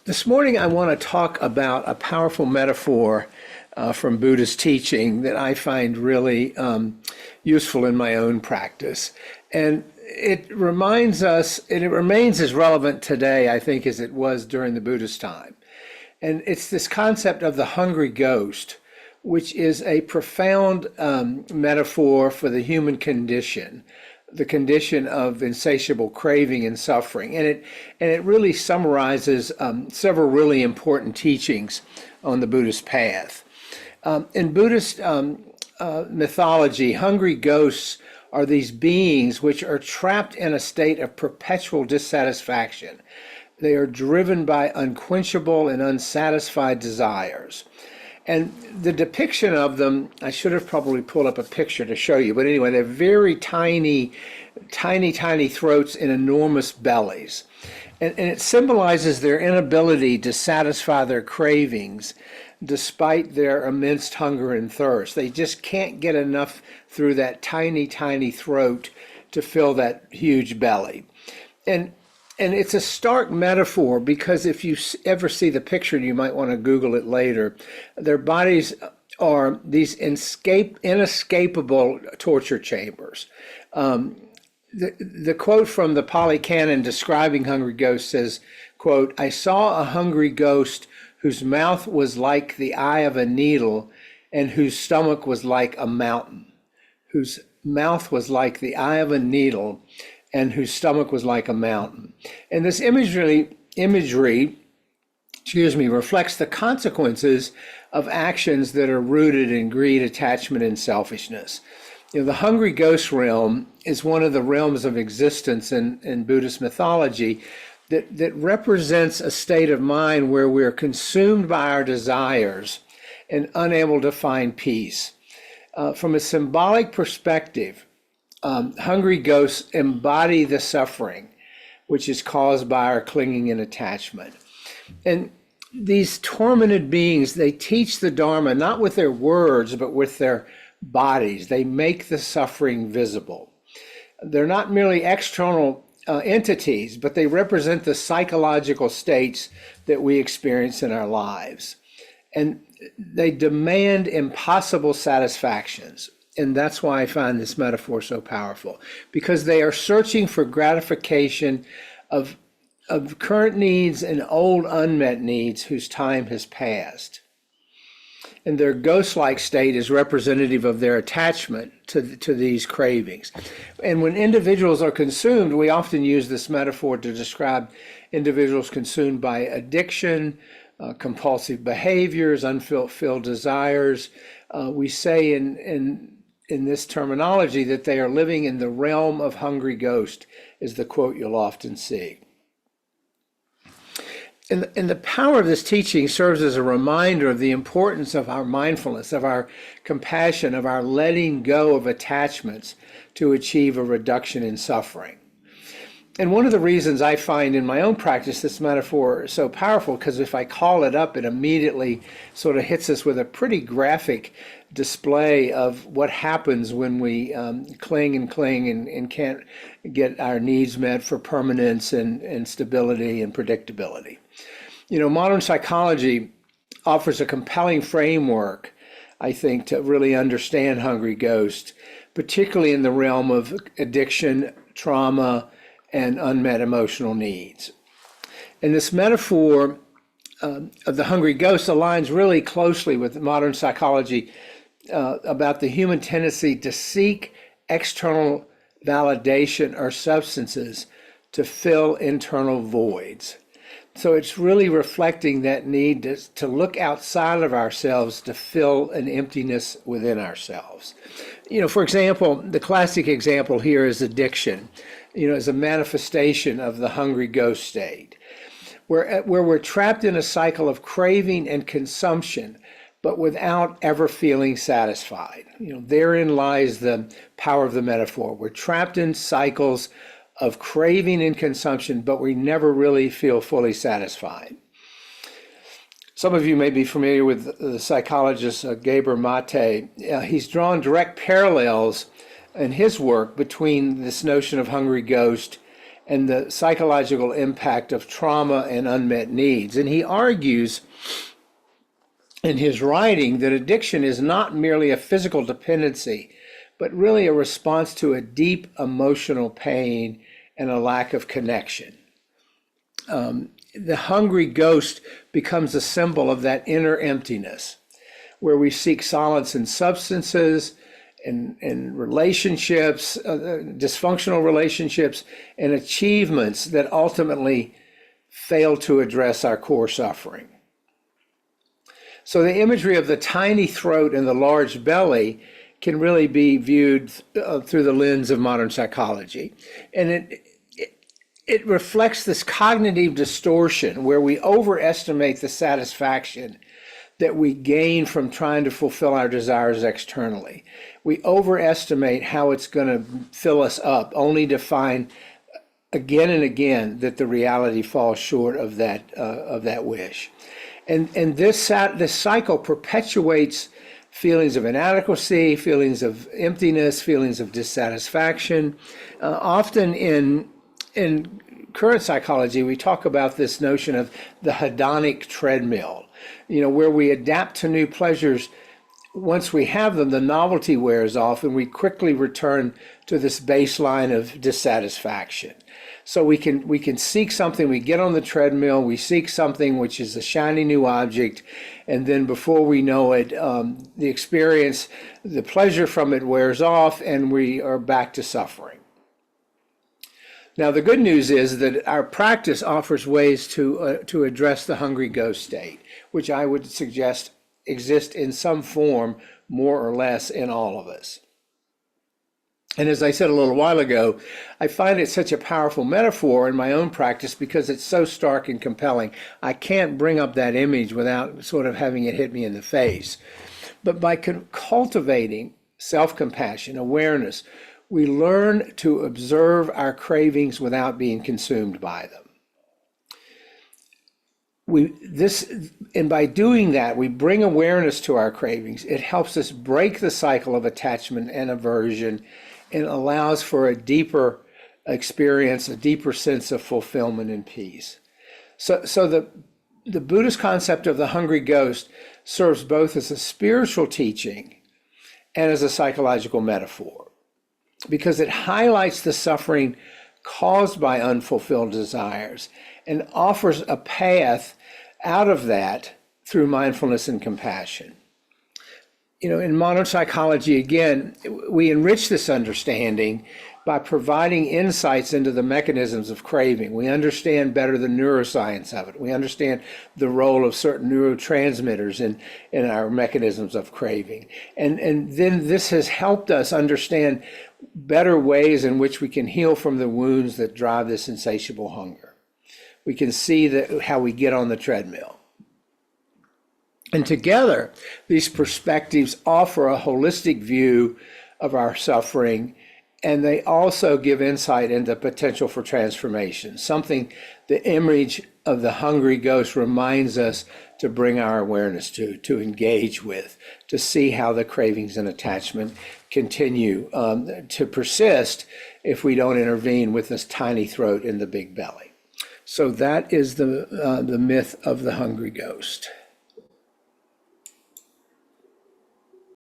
This morning, I want to talk about a powerful metaphor from Buddhist teaching that I find really useful in my own practice. And it reminds us, and it remains as relevant today, I think, as it was during the Buddhist time. And it's this concept of the hungry ghost, which is a profound metaphor for the human condition, the condition of insatiable craving and suffering. And it really summarizes several really important teachings on the Buddhist path. In Buddhist mythology, hungry ghosts are these beings which are trapped in a state of perpetual dissatisfaction. They are driven by unquenchable and unsatisfied desires. And the depiction of them, I should have probably pulled up a picture to show you, but anyway, they're very tiny throats and enormous bellies. And it symbolizes their inability to satisfy their cravings despite their immense hunger and thirst. They just can't get enough through that tiny throat to fill that huge belly. And it's a stark metaphor because if you ever see the picture, you might want to Google it later, their bodies are these inescapable torture chambers. The quote from the Pali Canon describing hungry ghosts says, quote, "I saw a hungry ghost whose mouth was like the eye of a needle and whose stomach was like a mountain." Whose mouth was like the eye of a needle and whose stomach was like a mountain. And this imagery, reflects the consequences of actions that are rooted in greed, attachment, and selfishness. The hungry ghost realm is one of the realms of existence in Buddhist mythology that represents a state of mind where we're consumed by our desires and unable to find peace. From a symbolic perspective, hungry ghosts embody the suffering which is caused by our clinging and attachment. And these tormented beings, they teach the Dharma not with their words, but with their bodies. They make the suffering visible. They're not merely external entities, but they represent the psychological states that we experience in our lives. And they demand impossible satisfactions. And that's why I find this metaphor so powerful, because they are searching for gratification of current needs and old unmet needs whose time has passed. And their ghost-like state is representative of their attachment to these cravings. And when individuals are consumed, we often use this metaphor to describe individuals consumed by addiction, compulsive behaviors, unfulfilled desires. We say in this terminology that they are living in the realm of hungry ghost, is the quote you'll often see. And the power of this teaching serves as a reminder of the importance of our mindfulness, of our compassion, of our letting go of attachments to achieve a reduction in suffering. And one of the reasons I find in my own practice this metaphor so powerful, because if I call it up, it immediately sort of hits us with a pretty graphic display of what happens when we cling and can't get our needs met for permanence and stability and predictability. Modern psychology offers a compelling framework, I think, to really understand hungry ghosts, particularly in the realm of addiction, trauma, and unmet emotional needs. And this metaphor of the hungry ghost aligns really closely with modern psychology about the human tendency to seek external validation or substances to fill internal voids. So it's really reflecting that need to look outside of ourselves to fill an emptiness within ourselves. For example, the classic example here is addiction, as a manifestation of the hungry ghost state, where we're trapped in a cycle of craving and consumption, but without ever feeling satisfied. Therein lies the power of the metaphor. We're trapped in cycles of craving and consumption, but we never really feel fully satisfied. Some of you may be familiar with the psychologist Gabor Mate. He's drawn direct parallels in his work between this notion of hungry ghost and the psychological impact of trauma and unmet needs. And he argues in his writing that addiction is not merely a physical dependency, but really a response to a deep emotional pain and a lack of connection. The hungry ghost becomes a symbol of that inner emptiness, where we seek solace in substances and relationships, dysfunctional relationships, and achievements that ultimately fail to address our core suffering. So the imagery of the tiny throat and the large belly can really be viewed through the lens of modern psychology. And it reflects this cognitive distortion where we overestimate the satisfaction that we gain from trying to fulfill our desires externally. We overestimate how it's going to fill us up, only to find again and again that the reality falls short of that wish. And this cycle perpetuates feelings of inadequacy, feelings of emptiness, feelings of dissatisfaction. Often in current psychology, we talk about this notion of the hedonic treadmill, where we adapt to new pleasures. Once we have them, the novelty wears off and we quickly return to this baseline of dissatisfaction. So we can seek something, we get on the treadmill, we seek something which is a shiny new object, and then before we know it, the experience, the pleasure from it wears off and we are back to suffering. Now, the good news is that our practice offers ways to address the hungry ghost state, which I would suggest exist in some form, more or less, in all of us. And as I said a little while ago, I find it such a powerful metaphor in my own practice because it's so stark and compelling. I can't bring up that image without sort of having it hit me in the face. But by cultivating self-compassion, awareness, we learn to observe our cravings without being consumed by them. And by doing that, we bring awareness to our cravings. It helps us break the cycle of attachment and aversion and allows for a deeper experience, a deeper sense of fulfillment and peace. So the Buddhist concept of the hungry ghost serves both as a spiritual teaching and as a psychological metaphor, because it highlights the suffering caused by unfulfilled desires and offers a path out of that through mindfulness and compassion. In modern psychology, again, we enrich this understanding by providing insights into the mechanisms of craving. We understand better the neuroscience of it. We understand the role of certain neurotransmitters in our mechanisms of craving. And then this has helped us understand better ways in which we can heal from the wounds that drive this insatiable hunger. We can see how we get on the treadmill. And together, these perspectives offer a holistic view of our suffering, and they also give insight into potential for transformation, something the image of the hungry ghost reminds us to bring our awareness to engage with, to see how the cravings and attachment continue to persist if we don't intervene with this tiny throat and the big belly. So that is the myth of the hungry ghost.